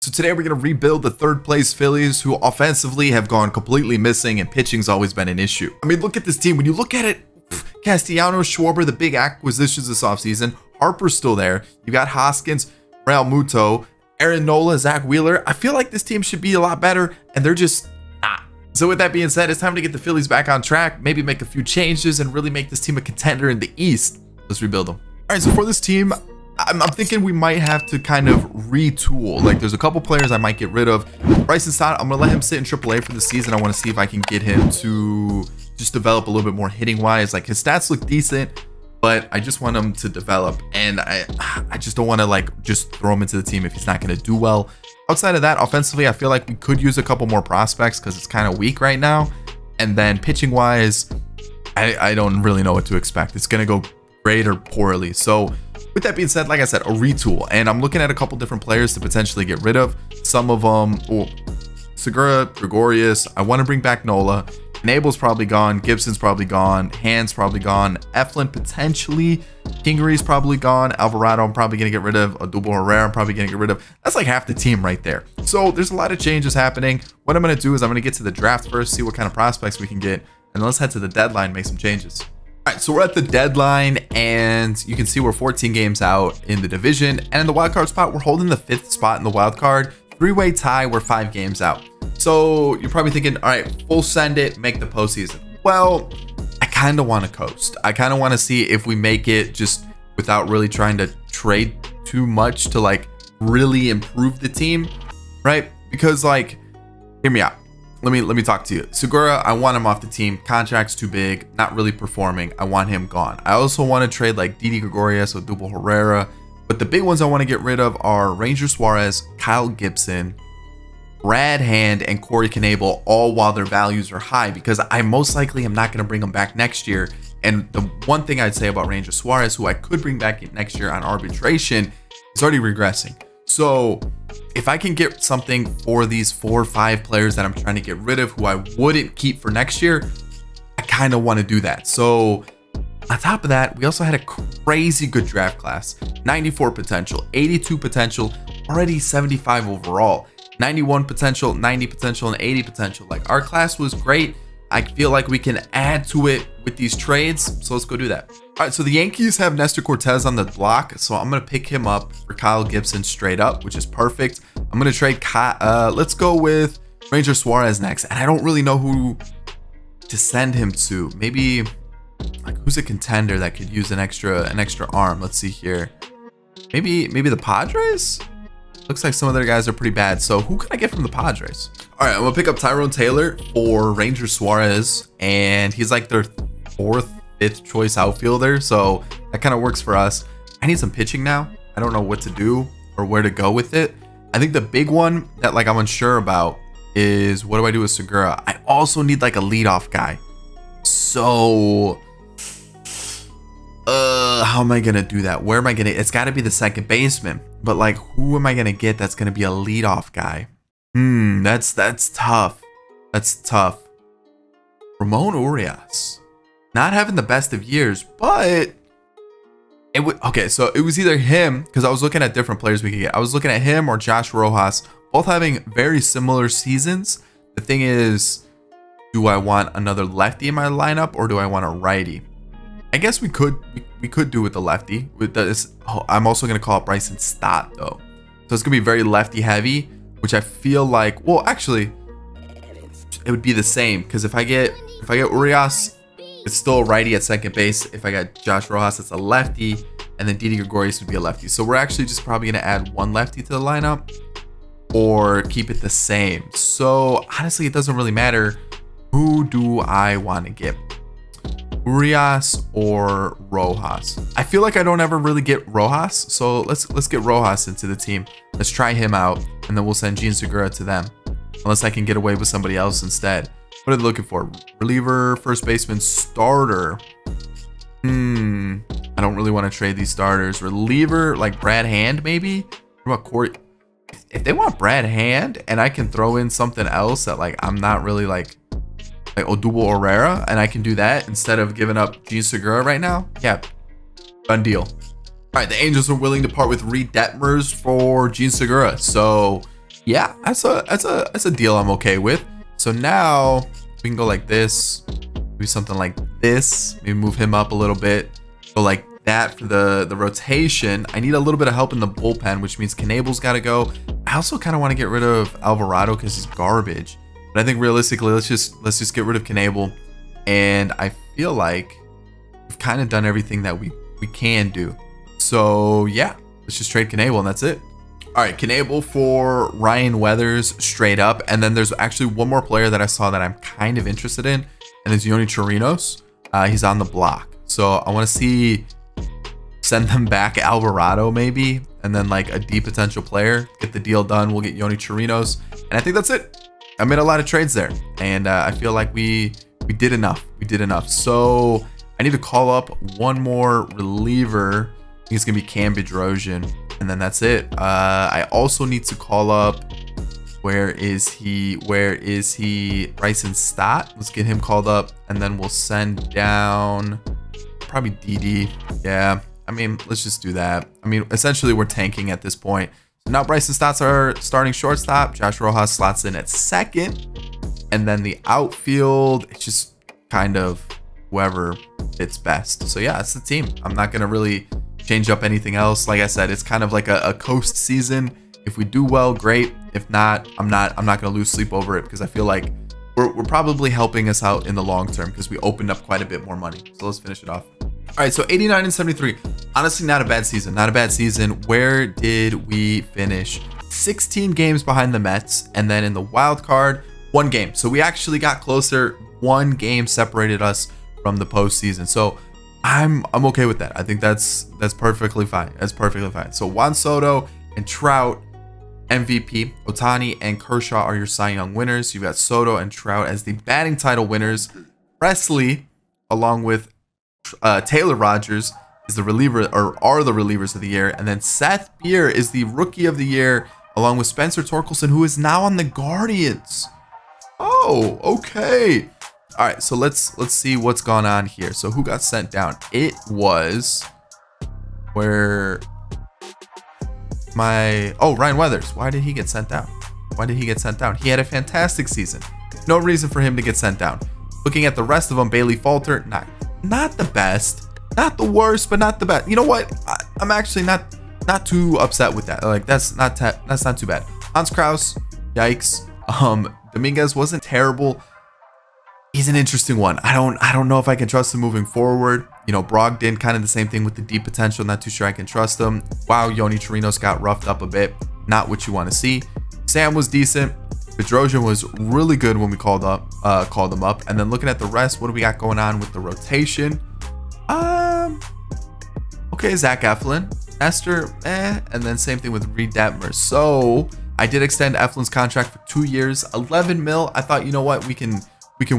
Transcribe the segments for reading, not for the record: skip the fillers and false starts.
So today we're going to rebuild the third place Phillies, who offensively have gone completely missing and pitching's always been an issue. I mean, look at this team. When you look at it, Castellanos, Schwarber, the big acquisitions this offseason. Harper's still there. You got Hoskins, Real Muto, Aaron Nola, Zach Wheeler. I feel like this team should be a lot better, and they're just not. So with that being said, it's time to get the Phillies back on track, maybe make a few changes and really make this team a contender in the East. Let's rebuild them. All right, so for this team, I'm thinking we might have to kind of retool. Like, there's a couple players I might get rid of. Bryson Stott, I'm going to let him sit in AAA for the season. I want to see if I can get him to just develop a little bit more hitting-wise. Like, his stats look decent, but I just want him to develop. And I just don't want to, like, just throw him into the team if he's not going to do well. Outside of that, offensively, I feel like we could use a couple more prospects because it's kind of weak right now. And then pitching-wise, I don't really know what to expect. It's going to go great or poorly. So with that being said, like I said, a retool, and I'm looking at a couple different players to potentially get rid of. Some of them, Segura, Gregorius. I want to bring back Nola. Nable's probably gone. Gibson's probably gone. Hand's probably gone. Eflin potentially. Kingery's probably gone. Alvarado I'm probably going to get rid of. Odubel Herrera I'm probably going to get rid of. That's like half the team right there. So there's a lot of changes happening. What I'm going to do is I'm going to get to the draft first, see what kind of prospects we can get, and then let's head to the deadline, make some changes. All right, so we're at the deadline, and you can see we're 14 games out in the division, and in the wild card spot, we're holding the 5th spot in the wild card. 3-way tie, we're 5 games out. So you're probably thinking, all right, full send it, make the postseason. Well, I kind of want to coast. I kind of want to see if we make it just without really trying to trade too much to like really improve the team, right? Because like, hear me out. Let me talk to you. Segura, I want him off the team. Contract's too big, not really performing. I want him gone. I also want to trade like Didi Gregorius or Odubel Herrera. But the big ones I want to get rid of are Ranger Suarez, Kyle Gibson, Brad Hand, and Corey Knebel, all while their values are high, because I most likely am not going to bring them back next year. And the one thing I'd say about Ranger Suarez, who I could bring back next year on arbitration, is already regressing. So if I can get something for these 4 or 5 players that I'm trying to get rid of, who I wouldn't keep for next year, I kind of want to do that. So on top of that, we also had a crazy good draft class. 94 potential, 82 potential, already 75 overall, 91 potential, 90 potential, and 80 potential. Like, our class was great. I feel like we can add to it with these trades. So let's go do that. All right, so the Yankees have Nestor Cortez on the block. So I'm going to pick him up for Kyle Gibson straight up, which is perfect. I'm going to trade let's go with Ranger Suarez next. And I don't really know who to send him to. Maybe like, who's a contender that could use an extra arm? Let's see here. Maybe the Padres? Looks like some of their guys are pretty bad. So who can I get from the Padres? All right, I'm gonna pick up Tyrone Taylor for Ranger Suarez, and he's like their 4th, 5th choice outfielder. So that kind of works for us. I need some pitching now. I don't know what to do or where to go with it. I think the big one that like I'm unsure about is, what do I do with Segura? I also need like a leadoff guy. So how am I gonna do that? Where am I gonna? It's got to be the second baseman, but like, who am I gonna get that's gonna be a leadoff guy? That's tough. That's tough. Ramon Urias, not having the best of years, but it would. Okay, so it was either him, because I was looking at different players we could get. I was looking at him or Josh Rojas, both having very similar seasons. The thing is, do I want another lefty in my lineup or do I want a righty? I guess we could do with the lefty. With this, I'm also gonna call up Bryson Stott though, so it's gonna be very lefty heavy, which I feel like, well, actually, it would be the same, because if I get Urias, it's still a righty at second base. If I got Josh Rojas, it's a lefty, and then Didi Gregorius would be a lefty. So we're actually just probably gonna add one lefty to the lineup, or keep it the same. So honestly, it doesn't really matter. Who do I want to get? Urias or Rojas? I feel like I don't ever really get Rojas, so let's get Rojas into the team. Let's try him out, and then we'll send Jean Segura to them, unless I can get away with somebody else instead. What are they looking for? Reliever, first baseman, starter. I don't really want to trade these starters. Reliever, like Brad Hand maybe? What about Corey? If they want Brad Hand and I can throw in something else that like I'm not really like Odubel Herrera, and I can do that instead of giving up Jean Segura right now, yeah, done deal. All right, the Angels are willing to part with Reed Detmers for Jean Segura. So Yeah, that's a deal I'm okay with. So now we can go like this, do something like this, maybe move him up a little bit, go like that for the rotation. I need a little bit of help in the bullpen, which means Knebel's got to go. I also kind of want to get rid of Alvarado because he's garbage. But I think realistically, let's just get rid of Knebel. And I feel like we've kind of done everything that we can do. So yeah, let's just trade Knebel and that's it. All right, Knebel for Ryan Weathers straight up. And then there's actually one more player that I saw that I'm kind of interested in, and it's Yonny Chirinos. He's on the block. So I want to see, send them back Alvarado maybe, and then like a D potential player, get the deal done. We'll get Yonny Chirinos. And I think that's it. I made a lot of trades there. And I feel like we did enough. We did enough. So I need to call up one more reliever. I think it's going to be Cam Bedrosian. And then that's it. I also need to call up, where is he? Bryson Stott. Let's get him called up. And then we'll send down probably DD. Yeah, I mean, let's just do that. I mean, essentially we're tanking at this point. So now Bryson Stott's our starting shortstop. Josh Rojas slots in at second. And then the outfield, it's just kind of whoever fits best. So yeah, it's the team. I'm not going to really change up anything else. Like I said, it's kind of like a coast season. If we do well, great. If not, I'm not gonna lose sleep over it, because I feel like we're probably helping us out in the long term, because we opened up quite a bit more money. So let's finish it off. All right, so 89 and 73. Honestly, not a bad season. Not a bad season. Where did we finish? 16 games behind the Mets, and then in the wild card, 1 game. So we actually got closer. 1 game separated us from the postseason. So I'm okay with that. I think that's perfectly fine. That's perfectly fine. So Juan Soto and Trout, MVP. Ohtani and Kershaw are your Cy Young winners. You've got Soto and Trout as the batting title winners. Presley, along with Taylor Rogers, is the reliever, or are the relievers of the year. And then Seth Beer is the rookie of the year, along with Spencer Torkelson, who is now on the Guardians. Oh, okay. All right, so let's see what's gone on here. So who got sent down? It was Ryan Weathers. Why did he get sent down? Why did he get sent down? He had a fantastic season. No reason for him to get sent down. Looking at the rest of them, Bailey Falter, not the best, not the worst, but not the best. You know what? I'm actually not too upset with that. Like that's not too bad. Hans Kraus, yikes. Dominguez wasn't terrible. He's an interesting one. I don't know if I can trust him moving forward. You know, Brogdon, kind of the same thing with the deep potential. Not too sure I can trust him. Wow, Yonny Chirinos got roughed up a bit. Not what you want to see. Sam was decent. Bedrosian was really good when we called him up. And then looking at the rest, what do we got going on with the rotation? Okay, Zach Eflin, Nestor, and then same thing with Reed Detmer. So I did extend Eflin's contract for 2 years, 11 mil. I thought, you know what, we can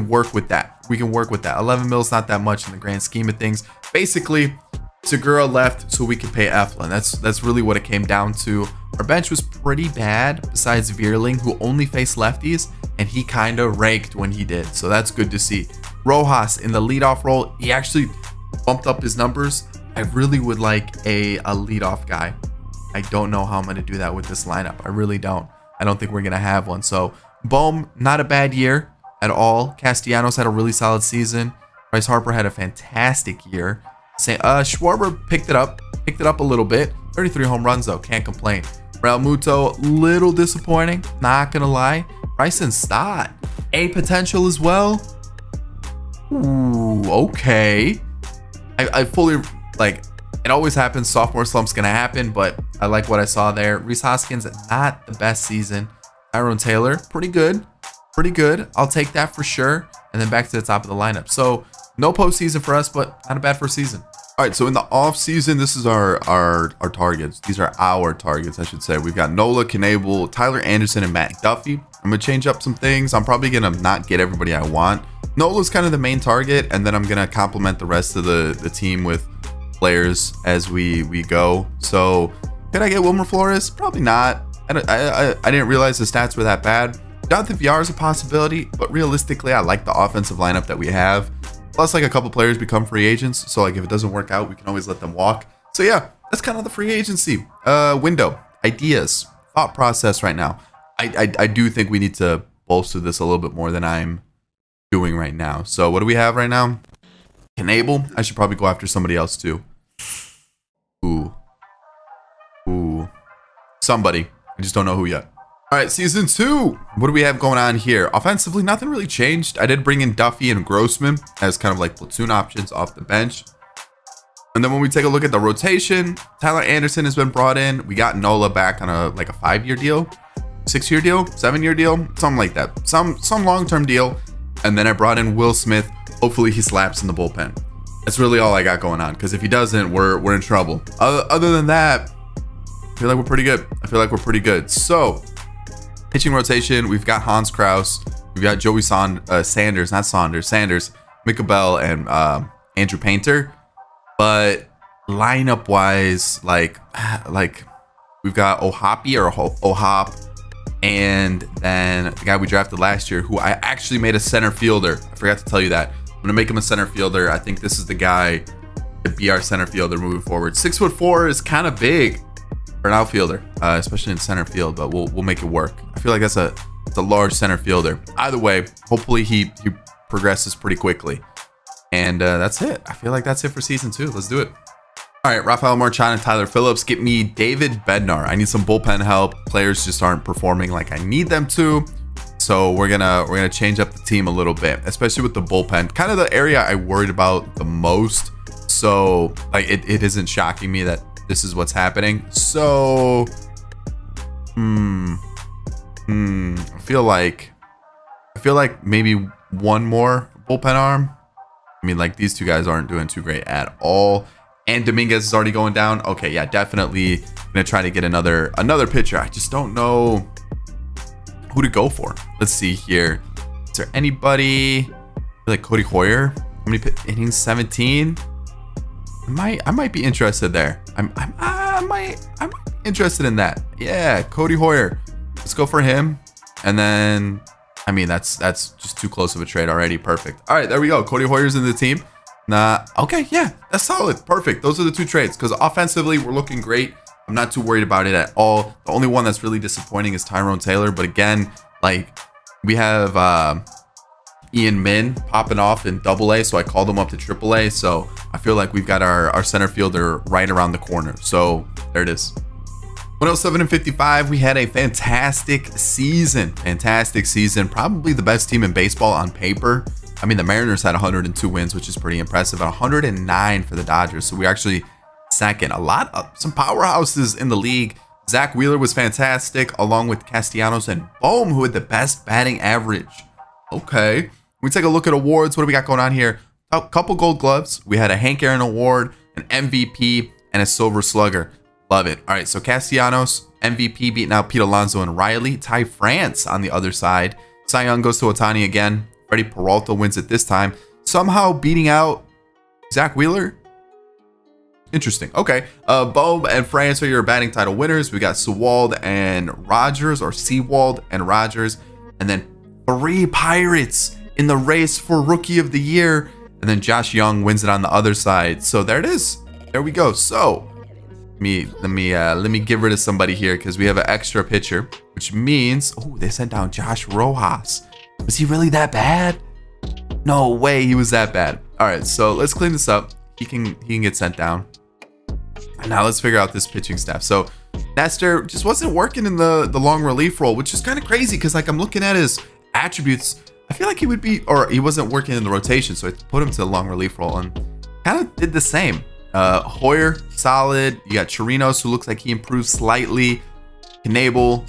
work with that. We can work with that. 11 mil is not that much in the grand scheme of things. Basically, Segura left so we could pay Eflin. That's really what it came down to. Our bench was pretty bad, besides Vierling, who only faced lefties, and he kind of raked when he did. So that's good to see. Rojas in the leadoff role, he actually bumped up his numbers. I really would like a leadoff guy. I don't know how I'm going to do that with this lineup. I really don't. I don't think we're going to have one. So Bohm, not a bad year at all. Castellanos had a really solid season. Bryce Harper had a fantastic year. Schwarber picked it up a little bit. 33 home runs though, can't complain. Real Muto, little disappointing, not gonna lie. Bryson Stott, A potential as well. Ooh, okay. I fully, like, it always happens. Sophomore slump's gonna happen, but I like what I saw there. Rhys Hoskins, not the best season. Tyrone Taylor, pretty good. Pretty good. I'll take that for sure. And then back to the top of the lineup. So no postseason for us, but not a bad first season. All right, so in the off season, this is our targets. These are our targets, I should say. We've got Nola, Knebel, Tyler Anderson, and Matt Duffy. I'm gonna change up some things. I'm probably gonna not get everybody I want. Nola's kind of the main target, and then I'm gonna complement the rest of the team with players as we go. So could I get Wilmer Flores? Probably not. I didn't realize the stats were that bad. Jonathan Villar is a possibility, but realistically, I like the offensive lineup that we have. Plus, like, a couple players become free agents, so like if it doesn't work out, we can always let them walk. So yeah, that's kind of the free agency window, ideas, thought process right now. I do think we need to bolster this a little bit more than I'm doing right now. So what do we have right now? Knable. I should probably go after somebody else too. Ooh. Somebody. I just don't know who yet. All right, season 2. What do we have going on here? Offensively, nothing really changed. I did bring in Duffy and Grossman as kind of like platoon options off the bench. And then when we take a look at the rotation, Tyler Anderson has been brought in. We got Nola back on a 5-year deal, 6-year deal, 7-year deal, something like that. Some long-term deal. And then I brought in Will Smith. Hopefully he slaps in the bullpen. That's really all I got going on, because if he doesn't, we're in trouble. Other than that, I feel like we're pretty good. So, pitching rotation, we've got Hans Kraus, we've got Joey Sanders, Micah Bell, and Andrew Painter. But lineup wise, like we've got Ohop, and then the guy we drafted last year, who I actually made a center fielder. I forgot to tell you that. I'm gonna make him a center fielder. I think this is the guy to be our center fielder moving forward. 6'4" is kind of big for an outfielder, especially in center field, but we'll make it work. I feel like it's a large center fielder. Either way, hopefully he progresses pretty quickly. And that's it. I feel like that's it for season 2. Let's do it. All right, Rafael Marchand and Tyler Phillips. Get me David Bednar. I need some bullpen help. Players just aren't performing like I need them to. So we're gonna change up the team a little bit, especially with the bullpen. Kind of the area I worried about the most. So like it isn't shocking me that this is what's happening. So I feel like maybe one more bullpen arm. I mean, like, these two guys aren't doing too great at all. And Dominguez is already going down. Okay, yeah, definitely gonna try to get another pitcher. I just don't know who to go for. Let's see here. Is there anybody? I feel like Cody Hoyer. How many innings? 17. I might be interested there. I might be interested in that. Yeah, Cody Hoyer. Let's go for him. And then, I mean, that's just too close of a trade already. Perfect. All right, there we go. Cody Hoyer's in the team. Okay, yeah, that's solid. Perfect. Those are the two trades, because offensively we're looking great. I'm not too worried about it at all. The only one that's really disappointing is Tyrone Taylor. But again, like, we have Ian Min popping off in AA, so I called him up to AAA. So I feel like we've got our center fielder right around the corner. So there it is. 107 and 55. We had a fantastic season. Probably the best team in baseball on paper. I mean, the Mariners had 102 wins, which is pretty impressive. 109 for the Dodgers. So we actually second. Some powerhouses in the league. Zach Wheeler was fantastic, along with Castellanos and Bohm, who had the best batting average. Okay. We take a look at awards. What do we got going on here? A couple Gold Gloves. We had a Hank Aaron Award, an MVP, and a Silver Slugger. Love it. All right, so Castellanos, MVP, beating out Pete Alonso and Riley. Ty France on the other side. Cy Young goes to Ohtani again. Freddie Peralta wins it this time, somehow beating out Zach Wheeler. Interesting. Okay. Bohm and France are your batting title winners. We got Sewald and Rogers, or Sewald and Rogers. And then 3 Pirates in the race for Rookie of the Year. And then Josh Young wins it on the other side. So there it is. There we go. So let me get rid of somebody here, because we have an extra pitcher, which means, oh, they sent down Josh Rojas. Was he really that bad? No way he was that bad. All right, so let's clean this up. He can get sent down. And now let's figure out this pitching staff. So Nestor just wasn't working in the long relief role, which is kind of crazy, because like I'm looking at his attributes. I feel like he would be, or he wasn't working in the rotation, so I put him to the long relief role and kind of did the same. Hoyer, solid. You got Chirinos, who looks like he improved slightly. Knable,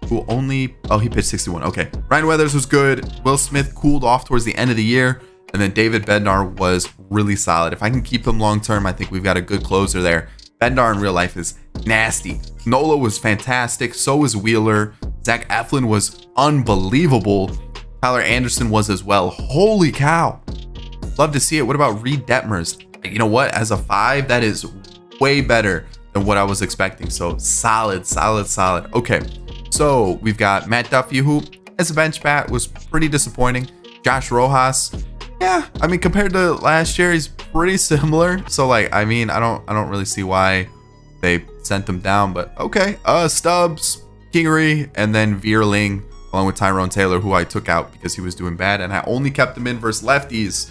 who only, oh, he pitched 61. Okay. Ryan Weathers was good. Will Smith cooled off towards the end of the year. And then David Bednar was really solid. If I can keep him long term, I think we've got a good closer there. Bednar in real life is nasty. Nola was fantastic. So was Wheeler. Zach Eflin was unbelievable. Tyler Anderson was as well. Holy cow. Love to see it. What about Reed Detmers? You know what? As a 5, that is way better than what I was expecting. So solid. Okay. So we've got Matt Duffy, who as a bench bat was pretty disappointing. Josh Rojas. Yeah, I mean, compared to last year, he's pretty similar. So like, I mean, I don't really see why they sent him down, but okay. Stubbs, Kingery, and then Vierling, along with Tyrone Taylor, who I took out because he was doing bad, and I only kept him in versus lefties,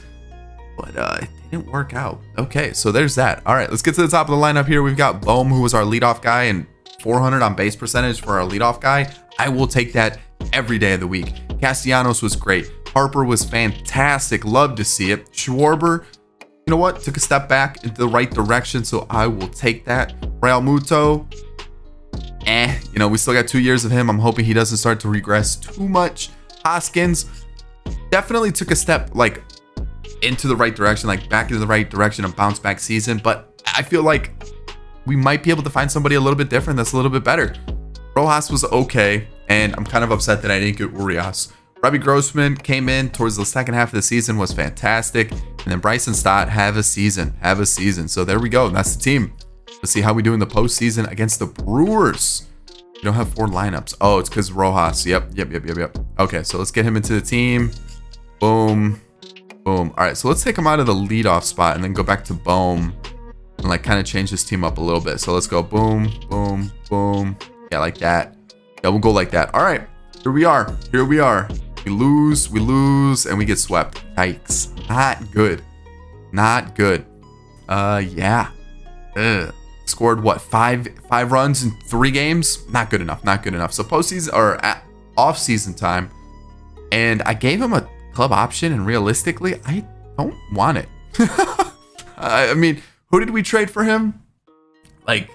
but it didn't work out. Okay, so there's that. All right, let's get to the top of the lineup here. We've got Bohm, who was our leadoff guy, and 400 on base percentage for our leadoff guy. I will take that every day of the week. Castellanos was great. Harper was fantastic. Love to see it. Schwarber, you know what? Took a step back into the right direction, so I will take that. Real Muto, you know, we still got 2 years of him. I'm hoping he doesn't start to regress too much. Hoskins definitely took a step like into the right direction, like back into the right direction, a bounce back season, but I feel like we might be able to find somebody a little bit different that's a little bit better. Rojas was okay, and I'm kind of upset that I didn't get Urias. Robbie Grossman came in towards the second half of the season, was fantastic, and then Bryson Stott have a season. So there we go. That's the team. Let's see how we do in the postseason against the Brewers. We don't have 4 lineups. Oh, it's because Rojas. Yep. Okay, so let's get him into the team. Boom. Boom. All right, so let's take him out of the leadoff spot and then go back to Bohm and like kind of change this team up a little bit. So let's go boom, boom, boom. Yeah, like that. Yeah, we'll go like that. All right, here we are. We lose, and we get swept. Yikes. Not good. Yeah. Ugh. Scored what, five runs in 3 games? Not good enough. So postseason or off season time, and I gave him a club option, and realistically, I don't want it. I mean, who did we trade for him? Like,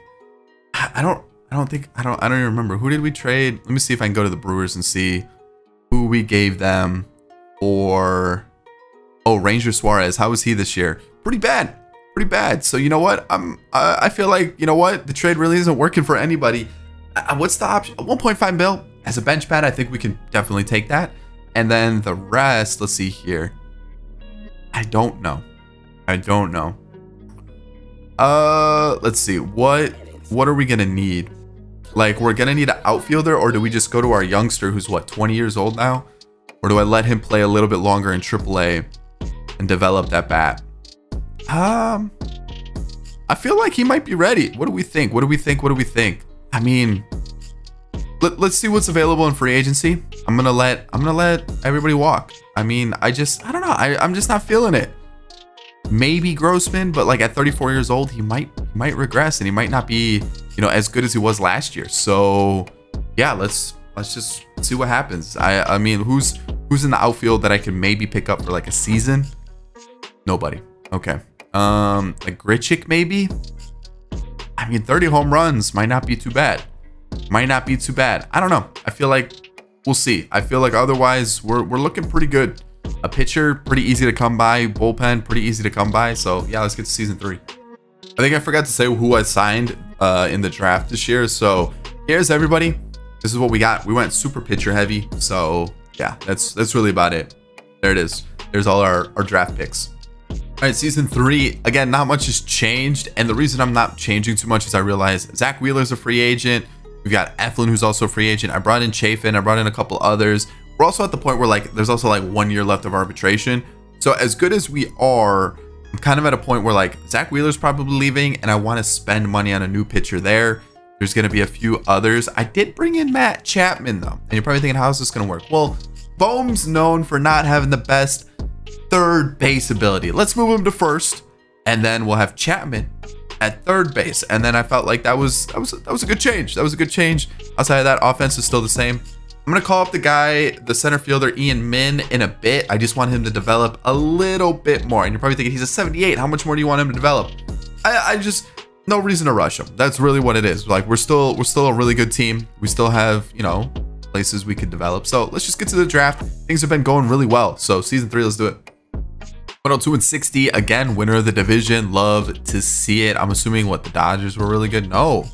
I don't even remember. Who did we trade? Let me see if I can go to the Brewers and see who we gave them for. Oh, Ranger Suarez. How was he this year? Pretty bad. So you know what? I feel like, you know what? The trade really isn't working for anybody. What's the option? 1.5 mil as a bench pad. I think we can definitely take that. And then the rest, let's see here. I don't know. Let's see. What are we gonna need? Like, we're gonna need an outfielder, or do we just go to our youngster who's what, 20 years old now? Or do I let him play a little bit longer in AAA and develop that bat? I feel like he might be ready. What do we think? I mean, let's see what's available in free agency. I'm gonna let everybody walk. I mean, I don't know. I'm just not feeling it. Maybe Grossman, but like at 34 years old, he might regress, and he might not be, you know, as good as he was last year. So yeah, let's just see what happens. I mean, who's in the outfield that I can maybe pick up for like a season? Nobody. Okay. Like Grichuk maybe. I mean, 30 home runs might not be too bad. I don't know. I feel like we'll see. I feel like otherwise we're looking pretty good. A pitcher, pretty easy to come by. Bullpen, pretty easy to come by. So yeah, let's get to season 3. I think I forgot to say who I signed in the draft this year. So here's everybody. This is what we got. We went super pitcher heavy. So yeah, that's really about it. There it is. There's all our draft picks. All right, season 3, again, not much has changed, and the reason I'm not changing too much is I realize Zach Wheeler's a free agent. We've got Eflin, who's also a free agent. I brought in Chafin. I brought in a couple others. We're also at the point where like there's also like 1 year left of arbitration. So as good as we are, I'm kind of at a point where like Zach Wheeler's probably leaving, and I want to spend money on a new pitcher there. There's going to be a few others. I did bring in Matt Chapman though, and you're probably thinking, how is this going to work? Well, Bohm's known for not having the best third base ability. Let's move him to first, and then we'll have Chapman at third base. And then I felt like that was a good change. Outside of that, offense is still the same. I'm gonna call up the guy, the center fielder Ian Min, in a bit. I just want him to develop a little bit more. And you're probably thinking, he's a 78. How much more do you want him to develop? I just, no reason to rush him. That's really what it is. Like we're still a really good team. We still have, you know, places we could develop. So let's just get to the draft. Things have been going really well. So season 3, let's do it. 102-60, again, winner of the division. Love to see it. I'm assuming what, the Dodgers were really good? No.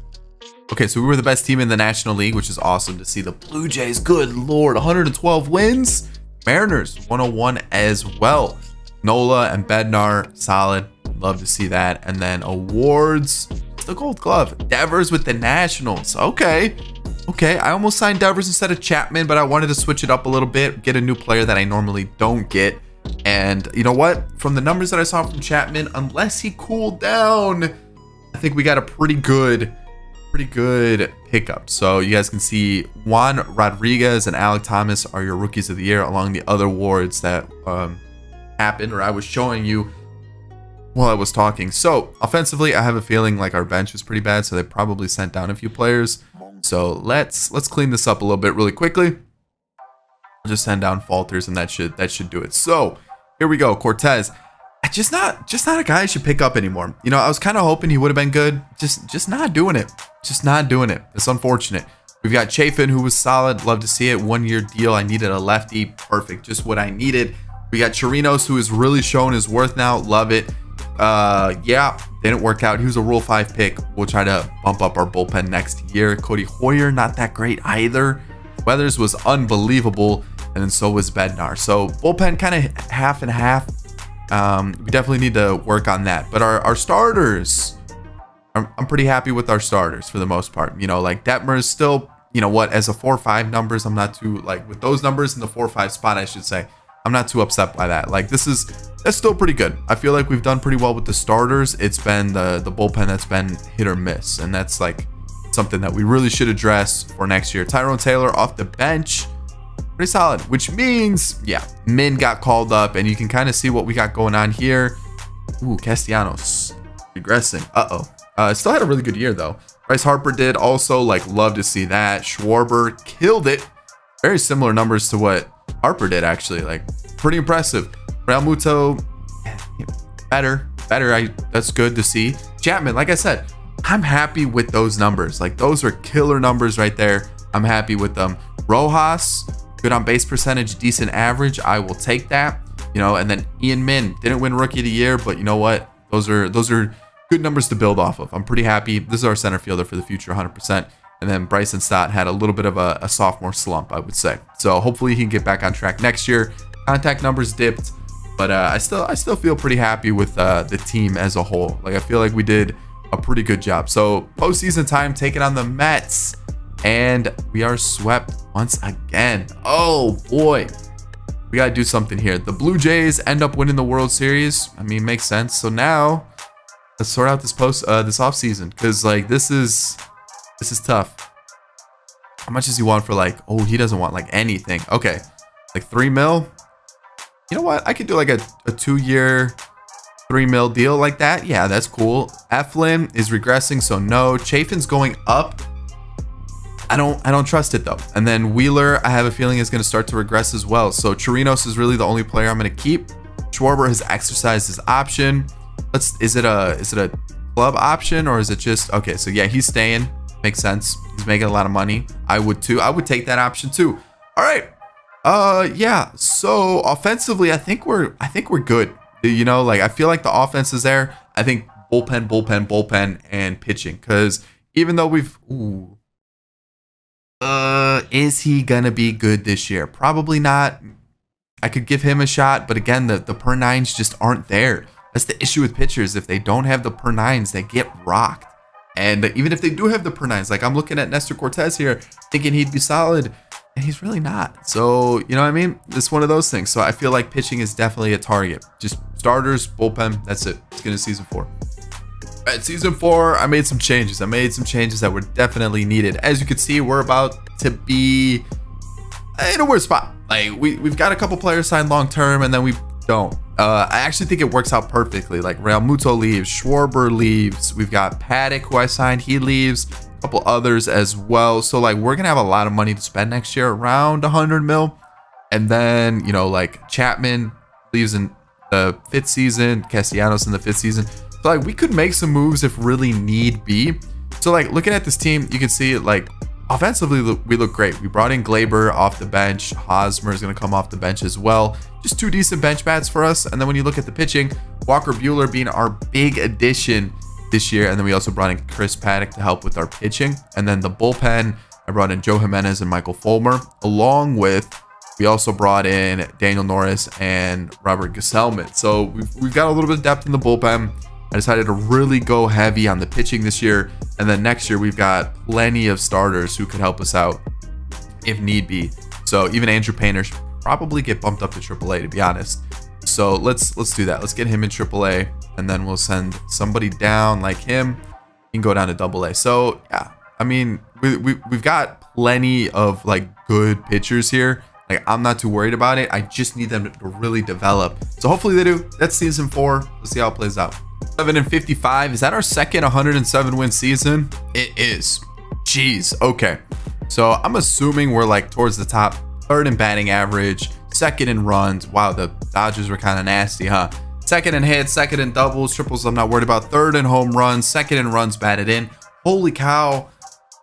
Okay, so we were the best team in the National League, which is awesome to see. The Blue Jays, good lord, 112 wins. Mariners, 101 as well. Nola and Bednar, solid. Love to see that. And then awards, the Gold Glove. Devers with the Nationals. Okay. I almost signed Devers instead of Chapman, but I wanted to switch it up a little bit, get a new player that I normally don't get. And you know what? From the numbers that I saw from Chapman, unless he cooled down, I think we got a pretty good pretty good pickup. So you guys can see Juan Rodriguez and Alec Thomas are your rookies of the year, along the other awards that happened, or I was showing you while I was talking. So offensively, I have a feeling like our bench is pretty bad, so they probably sent down a few players. So let's clean this up a little bit really quickly. Just send down falters, and that should do it. So here we go. Cortez, just not a guy I should pick up anymore. You know, I was kind of hoping he would have been good. Just not doing it. Just not doing it. It's unfortunate. We've got Chafin, who was solid. Love to see it. 1 year deal. I needed a lefty. Perfect. Just what I needed. We got Chirinos, who is really showing his worth now. Love it. Yeah, didn't work out. He was a Rule 5 pick. We'll try to bump up our bullpen next year. Cody Hoyer, not that great either. Weathers was unbelievable, and then so was Bednar. So bullpen kind of half and half. We definitely need to work on that. But our starters, I'm pretty happy with our starters for the most part. You know, like Detmer is still, you know what, as a 4-5 numbers, I'm not too, like, with those numbers in the 4-5 spot, I should say, I'm not too upset by that. Like, that's still pretty good. I feel like we've done pretty well with the starters. It's been the bullpen that's been hit or miss, and that's like something that we really should address for next year. Tyrone Taylor off the bench, pretty solid, which means, yeah, Min got called up, and you can kind of see what we got going on here. Ooh, Castellanos regressing. Still had a really good year though. Bryce Harper did also, like, love to see that. Schwarber killed it. Very similar numbers to what Harper did, actually. Like, pretty impressive. Real Muto, better. That's good to see. Chapman, like I said, I'm happy with those numbers. Like, those are killer numbers right there. I'm happy with them. Rojas, good on base percentage, decent average. I will take that. You know, and then Ian Min didn't win Rookie of the Year, but you know what? Those are good numbers to build off of. I'm pretty happy. This is our center fielder for the future, 100%. And then Bryson Stott had a little bit of a sophomore slump, I would say. So hopefully he can get back on track next year. Contact numbers dipped, but I still feel pretty happy with the team as a whole. Like, I feel like we did a pretty good job. So postseason time, taking on the Mets, and we are swept once again. Oh boy, we gotta do something here. The Blue Jays end up winning the World Series. I mean, makes sense. So now let's sort out this off season, because like this is tough. How much does he want for, like, oh, he doesn't want like anything. Okay, like 3 mil. You know what? I could do like a 2-year, 3 mil deal like that. Yeah, that's cool. Eflin is regressing, so no. Chafin's going up. I don't trust it though. And then Wheeler, I have a feeling, is going to start to regress as well. So Chirinos is really the only player I'm going to keep. Schwarber has exercised his option. Is it a club option, or is it just okay? So yeah, he's staying. Makes sense. He's making a lot of money. I would too. I would take that option too. All right. Yeah. So offensively, I think we're good. You know, like, I feel like the offense is there. I think bullpen, and pitching. Because even though we've, is he gonna be good this year? Probably not. I could give him a shot, but again, the per nines just aren't there. That's the issue with pitchers. If they don't have the per nines, they get rocked. And even if they do have the per nines, like I'm looking at Nestor Cortez here, thinking he'd be solid, and he's really not. So, you know what I mean? It's one of those things. So I feel like pitching is definitely a target. Just starters, bullpen, that's it. Let's get into season 4. At season 4, I made some changes. I made some changes that were definitely needed. As you can see, we're about to be in a weird spot. Like, we've got a couple players signed long term, and then we don't. I actually think it works out perfectly. Like, Real Muto leaves, Schwarber leaves, we've got Paddock, who I signed, he leaves, a couple others as well. So like, we're gonna have a lot of money to spend next year, around 100 mil. And then, you know, like, Chapman leaves in the 5th season, Castellanos in the 5th season. So like, we could make some moves if really need be. So like, looking at this team, you can see, like, offensively, we look great. We brought in Glaber off the bench. Hosmer is going to come off the bench as well. Just 2 decent bench bats for us. And then when you look at the pitching, Walker Buehler being our big addition this year. And then we also brought in Chris Paddock to help with our pitching. And then the bullpen, I brought in Joe Jimenez and Michael Fulmer, along with, we also brought in Daniel Norris and Robert Gesellman. So we've got a little bit of depth in the bullpen. I decided to really go heavy on the pitching this year. And then next year, we've got plenty of starters who could help us out if need be. So even Andrew Painter should probably get bumped up to AAA, to be honest. So let's do that. Let's get him in AAA, and then we'll send somebody down like him. He can go down to AA. So yeah, I mean, we've got plenty of like good pitchers here. Like, I'm not too worried about it. I just need them to really develop. So hopefully they do. That's season 4. Let's see how it plays out. 7-55. Is that our second 107 win season? It is. Jeez. Okay. So I'm assuming we're like towards the top, 3rd in batting average, 2nd in runs. Wow, the Dodgers were kind of nasty, huh? 2nd in hits, 2nd in doubles, triples. I'm not worried about. 3rd in home runs, 2nd in runs batted in. Holy cow.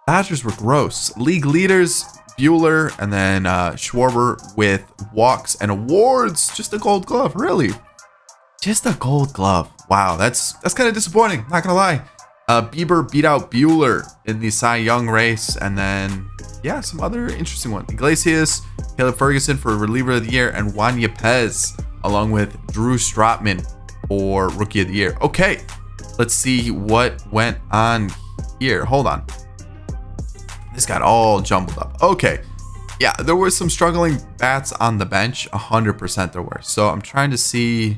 Dodgers were gross. League leaders, Buehler, and then Schwarber with walks and awards. Just a gold glove, really. Just a gold glove. Wow, that's kind of disappointing, not gonna lie. Bieber beat out Buehler in the Cy Young race, and then yeah, some other interesting ones. Iglesias, Caleb Ferguson for reliever of the year, and Juan Yepez along with Drew Strotman for rookie of the year. Okay, let's see what went on here. Hold on. This got all jumbled up. Okay. Yeah, there were some struggling bats on the bench. 100% there were. So I'm trying to see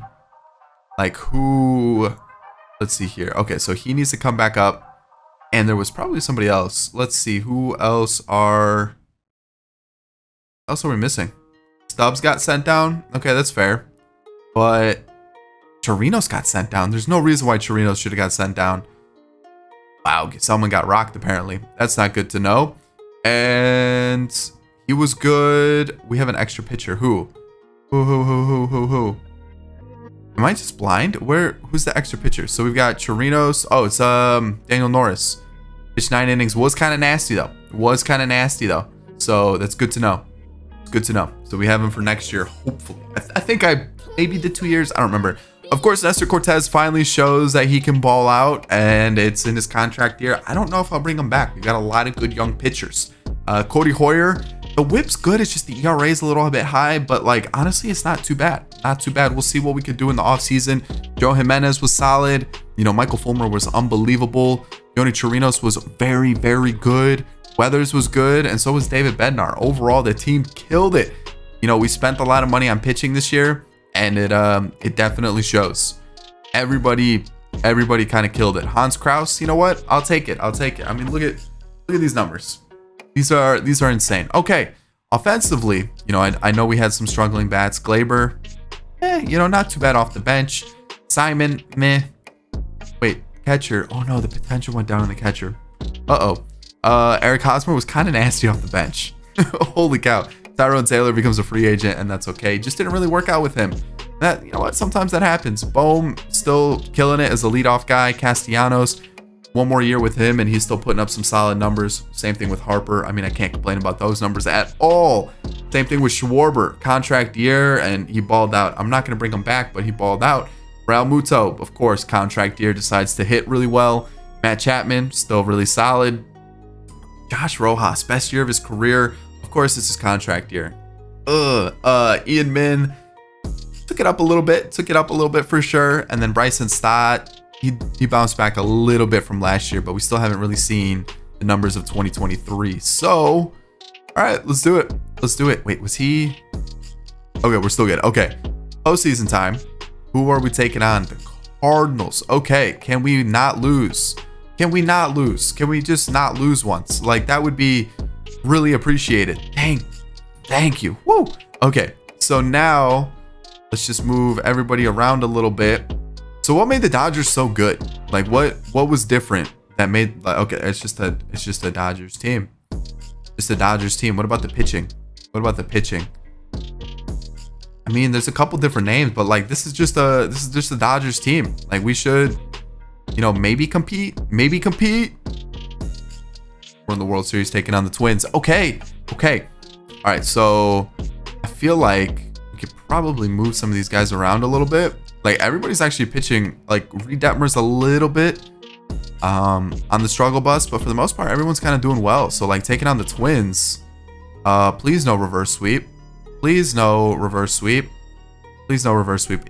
like who. Let's see here. Okay, so he needs to come back up. And there was probably somebody else. Let's see who else are we missing? Stubbs got sent down. Okay, that's fair. But Chirinos got sent down. There's no reason why Chirinos should have got sent down. Wow, someone got rocked apparently. That's not good to know. And he was good. We have an extra pitcher. Who? Who? Am I just blind? Who's the extra pitcher? So we've got Chirinos. Oh, it's Daniel Norris. Pitched 9 innings. Was kind of nasty though. So that's good to know. It's good to know. So we have him for next year, hopefully. I think I maybe did 2 years. I don't remember. Of course, Nestor Cortez finally shows that he can ball out, and it's in his contract year. I don't know if I'll bring him back. We've got a lot of good young pitchers. Cody Hoyer, the whip's good. It's just the ERA is a little bit high, but like honestly, it's not too bad. Not too bad. We'll see what we could do in the offseason. Joe Jimenez was solid. You know, Michael Fulmer was unbelievable. Yoni Chirinos was very, very good. Weathers was good, and so was David Bednar. Overall, the team killed it. You know, we spent a lot of money on pitching this year, and it definitely shows. Everybody kind of killed it. Hans Kraus, you know what? I'll take it. I mean, look at these numbers. These are insane. Okay, offensively, you know, I know we had some struggling bats. Glaber, you know, not too bad off the bench. Simon, meh. Wait, catcher. Oh no, the potential went down on the catcher. Eric Hosmer was kind of nasty off the bench. Holy cow. Tyrone Taylor becomes a free agent, and that's okay. Just didn't really work out with him. That, you know what? Sometimes that happens. Bohm still killing it as a leadoff guy. Castellanos, one more year with him, and he's still putting up some solid numbers. Same thing with Harper. I mean, I can't complain about those numbers at all. Same thing with Schwarber. Contract year, and he balled out. I'm not going to bring him back, but he balled out. Real Muto, of course, contract year, decides to hit really well. Matt Chapman, still really solid. Josh Rojas, best year of his career. Of course, it's his contract year. Ian Min took it up a little bit for sure. And then Bryson Stott, he bounced back a little bit from last year, but we still haven't really seen the numbers of 2023. So, all right, let's do it. Wait, was he? Okay, we're still good. Okay, postseason time. Who are we taking on? The Cardinals. Okay, can we not lose? Can we just not lose once? Like, that would be really appreciated. Thank you. Woo. Okay, so now let's just move everybody around a little bit. So what made the Dodgers so good? Like, what was different that made, like, okay, it's just a Dodgers team. Just a Dodgers team. What about the pitching? I mean, there's a couple different names, but like this is just a Dodgers team. Like, we should, you know, maybe compete. We're in the World Series taking on the Twins. Okay. All right, so I feel like we could probably move some of these guys around a little bit. Like, everybody's actually pitching. Like, Reed Detmer's a little bit on the struggle bus, but for the most part, everyone's kind of doing well. So, like, taking on the Twins, please no reverse sweep.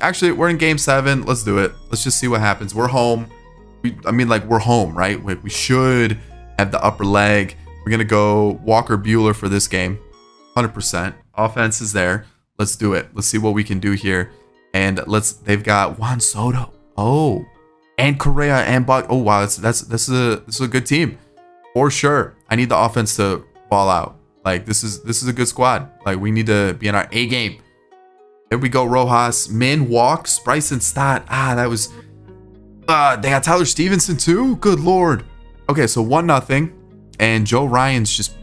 Actually, we're in game 7. Let's do it. Let's just see what happens. We're home. We're home, right? We should have the upper leg. We're gonna go Walker Buehler for this game. 100%. Offense is there. Let's do it. Let's see what we can do here. And they've got Juan Soto. Oh, and Correa and Buck. Oh wow, this is a good team. for sure. I need the offense to ball out. Like, this is a good squad. Like, we need to be in our A game. There we go, Rojas. Min walks. Bryson Stott. That was... they got Tyler Stevenson too? Good lord. Okay, so 1-0. And Joe Ryan's just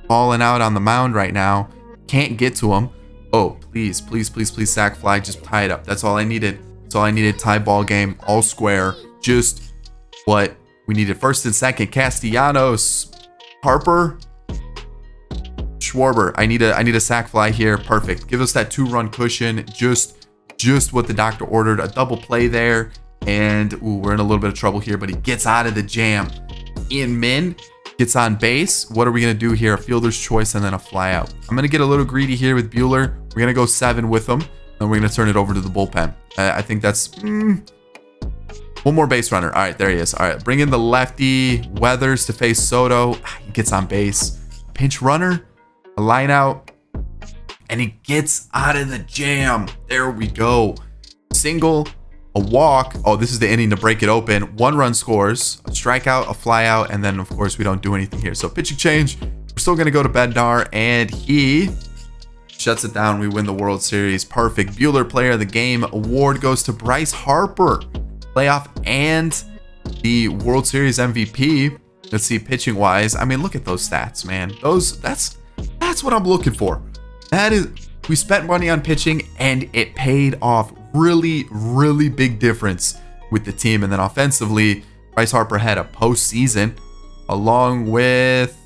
falling out on the mound right now. Can't get to him. Oh, please, please, please, please, sack fly. Just tie it up. That's all I needed. That's all I needed. Tie ball game. All square. Just what we needed. First and second. Castellanos. Harper. Schwarber. I need a sack fly here. Perfect. Give us that 2-run cushion. Just what the doctor ordered. A double play there. And ooh, we're in a little bit of trouble here, but he gets out of the jam. Ian Min gets on base. What are we going to do here? A fielder's choice and then a fly out. I'm going to get a little greedy here with Buehler. We're going to go 7 with him. And we're going to turn it over to the bullpen. I think that's one more base runner. All right, there he is. All right, bring in the lefty Weathers to face Soto. He gets on base. Pinch runner, a line out, and he gets out of the jam. There we go. Single, a walk. Oh, this is the inning to break it open. 1-run scores, a strikeout, a fly out, and then of course we don't do anything here. So pitching change. We're still gonna go to Bednar, and he shuts it down. We win the World Series. Perfect. Buehler Player of the Game award goes to Bryce Harper. Playoff and the World Series MVP. Let's see, pitching wise. I mean, look at those stats, man. That's what I'm looking for. That is, we spent money on pitching and it paid off. Really, really big difference with the team. And then offensively, Bryce Harper had a postseason along with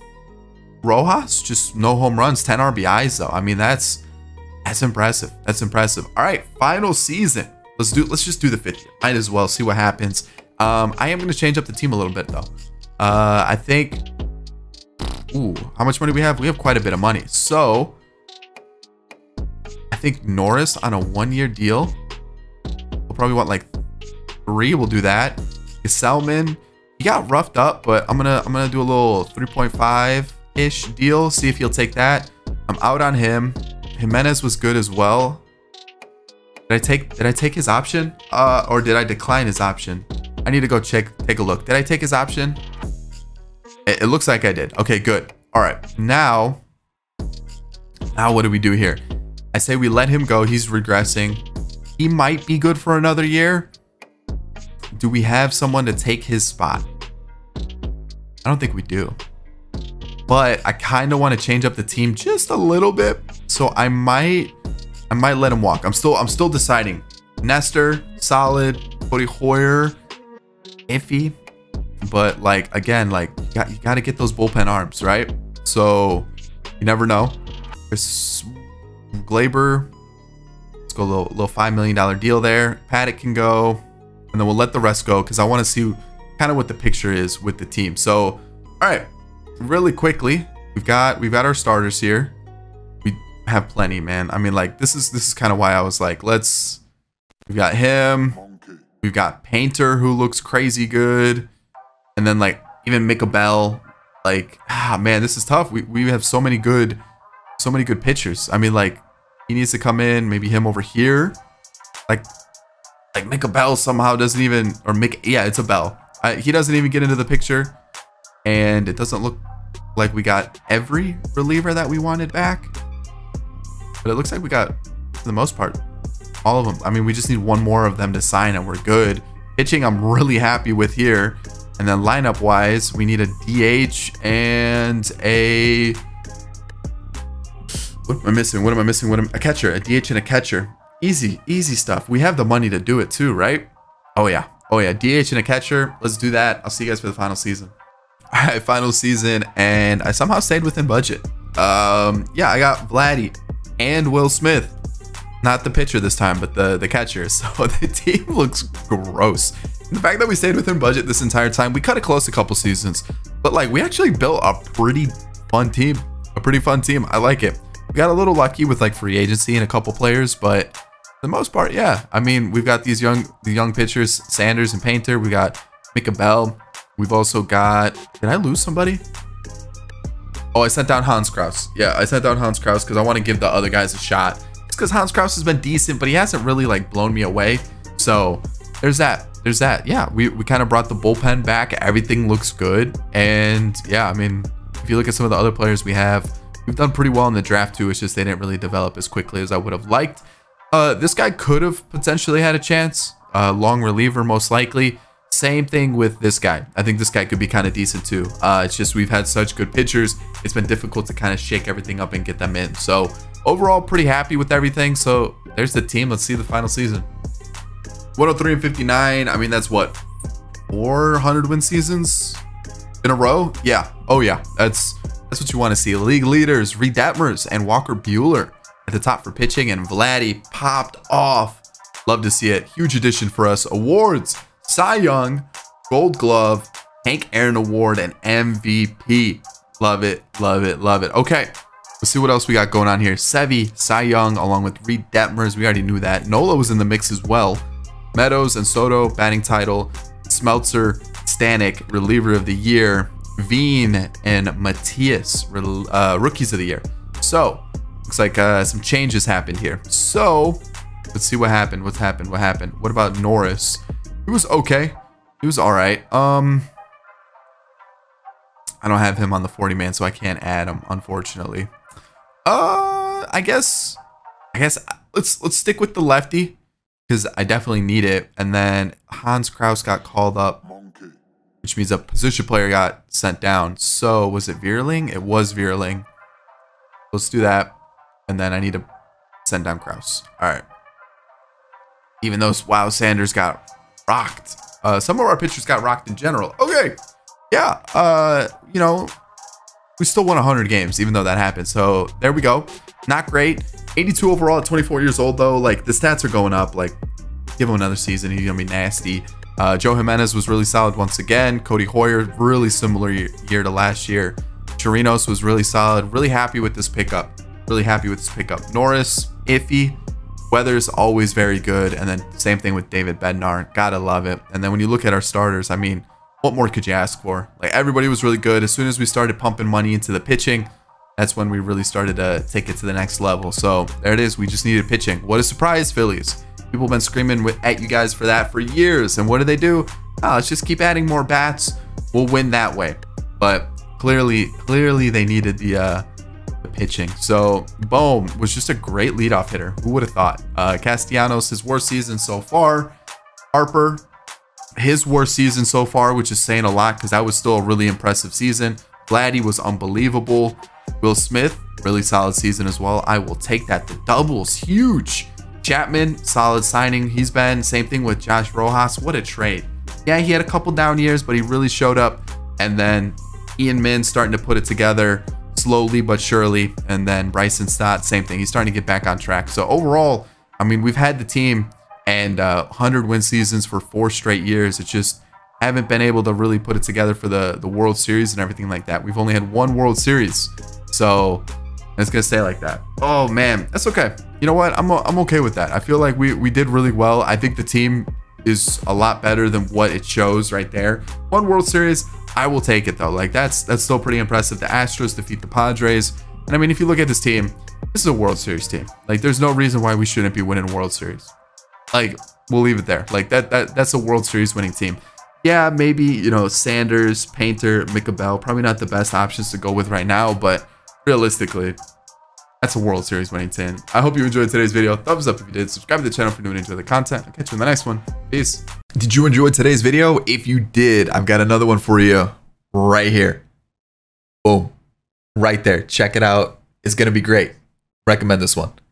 Rojas. Just no home runs, 10 RBIs though. I mean, that's impressive. That's impressive. All right, final season. Let's just do the 50. Might as well see what happens. I am going to change up the team a little bit though. I think, ooh, how much money do we have? We have quite a bit of money. So I think Norris on a 1-year deal. We'll probably want like 3. We'll do that. Selman, he got roughed up, but I'm gonna do a little 3.5-ish deal. See if he'll take that. I'm out on him. Jimenez was good as well. Did I take his option? Or did I decline his option? I need to go take a look. Did I take his option? It looks like I did. Okay, good. All right. Now what do we do here? I say we let him go. He's regressing. He might be good for another year. Do we have someone to take his spot? I don't think we do. But I kind of want to change up the team just a little bit. So I might let him walk. I'm still deciding. Nestor, solid. Cody Hoyer, iffy. But like, again, like you got to get those bullpen arms, right? So you never know. Chris Glaber, let's go a little $5 million deal there. Paddock can go, and then we'll let the rest go because I want to see kind of what the picture is with the team. So, all right, really quickly, we've got our starters here. We have plenty, man. I mean, like this is kind of why I was like, we've got him. We've got Painter, who looks crazy good. And then like even Mika Bell, like, man, this is tough. We have so many good pitchers. I mean, like he needs to come in, maybe him over here. Like Mika Bell somehow doesn't even, or yeah, it's a Bell. He doesn't even get into the picture. And it doesn't look like we got every reliever that we wanted back. But it looks like we got, for the most part, all of them. I mean, we just need one more of them to sign and we're good. Pitching, I'm really happy with here. And then lineup wise, we need a DH and a... What am I missing? A catcher, a DH and a catcher. Easy stuff. We have the money to do it too, right? Oh yeah, DH and a catcher. Let's do that. I'll see you guys for the final season. All right, final season, and I somehow stayed within budget. Yeah, I got Vladdy and Will Smith. Not the pitcher this time, but the catcher. So the team looks gross. And the fact that we stayed within budget this entire time, we cut it close a couple seasons, but like we actually built a pretty fun team. I like it. We got a little lucky with like free agency and a couple players, but for the most part, yeah. I mean, we've got the young pitchers, Sanders and Painter. We got Mika Bell. We've also got, did I lose somebody? Oh, I sent down Hans Kraus. Yeah, I sent down Hans Kraus because I want to give the other guys a shot. It's because Hans Kraus has been decent, but he hasn't really like blown me away. So there's that. there's that. Yeah, we kind of brought the bullpen back. Everything looks good. And yeah, I mean, if you look at some of the other players we have, we've done pretty well in the draft too. It's just they didn't really develop as quickly as I would have liked. This guy could have potentially had a chance. Long reliever, most likely. Same thing with this guy. I think this guy could be kind of decent too. It's just we've had such good pitchers. It's been difficult to kind of shake everything up and get them in. So overall, pretty happy with everything. So there's the team. Let's see the final season. 103 and 59. I mean, that's what, 400 win seasons in a row? Yeah. Oh yeah. That's what you want to see. League leaders, Reed Detmers and Walker Buehler at the top for pitching, and Vladdy popped off. Love to see it. Huge addition for us. Awards: Cy Young, Gold Glove, Hank Aaron Award, and MVP. Love it, love it, love it. Okay, let's see what else we got going on here. Sevy, Cy Young, along with Reed Detmers. We already knew that. Nola was in the mix as well. Meadows and Soto, batting title. Smeltzer, Stanek, reliever of the year. Veen and Matias, rookies of the year. So looks like some changes happened here. So let's see what happened. What happened? What about Norris? He was okay. He was all right. I don't have him on the 40 man, so I can't add him, unfortunately. I guess let's stick with the lefty, because I definitely need it. And then Hans Kraus got called up, which means a position player got sent down. So was it Vierling? It was Vierling. Let's do that. And then I need to send down Kraus. All right. Even though, wow, Sanders got rocked. Some of our pitchers got rocked in general. Okay. Yeah. You know, we still won 100 games, even though that happened. So there we go. Not great. 82 overall at 24 years old, though. Like, the stats are going up. Like, give him another season. He's going to be nasty. Joe Jimenez was really solid once again. Cody Hoyer, really similar year to last year. Chirinos was really solid. Really happy with this pickup. Norris, iffy. Weather's always very good. And then same thing with David Bednar. Gotta love it. And then when you look at our starters, I mean, what more could you ask for? Like, everybody was really good. As soon as we started pumping money into the pitching, that's when we really started to take it to the next level. So there it is. We just needed pitching. What a surprise, Phillies. People have been screaming at you guys for that for years. And what do? Oh, let's just keep adding more bats. We'll win that way. But clearly they needed the pitching. So Bohm was just a great leadoff hitter. Who would have thought? Castellanos, his worst season so far. Harper, his worst season so far, which is saying a lot because that was still a really impressive season. Vladdy was unbelievable. Will Smith, really solid season as well. I will take that. The doubles, huge. Chapman, solid signing. He's been. Same thing with Josh Rojas. What a trade. Yeah, he had a couple down years, but he really showed up. And then Ian Min starting to put it together slowly but surely. And then Bryson Stott, same thing. He's starting to get back on track. So overall, I mean, we've had the team and 100 win seasons for 4 straight years. It's just haven't been able to really put it together for the World Series and everything like that. We've only had 1 World Series. So it's gonna stay like that. Oh man, that's okay. You know what? I'm okay with that. I feel like we did really well. I think the team is a lot better than what it shows right there. 1 World Series, I will take it though. Like that's still pretty impressive. The Astros defeat the Padres. And I mean, if you look at this team, this is a World Series team. Like there's no reason why we shouldn't be winning World Series. Like we'll leave it there. Like that's a World Series winning team. Yeah, maybe, you know, Sanders, Painter, Micabel, probably not the best options to go with right now, but realistically, that's a World Series winning team. I hope you enjoyed today's video. Thumbs up if you did. Subscribe to the channel if you enjoy the content. I'll catch you in the next one. Peace. Did you enjoy today's video? If you did, I've got another one for you right here. Boom. Right there. Check it out. It's going to be great. Recommend this one.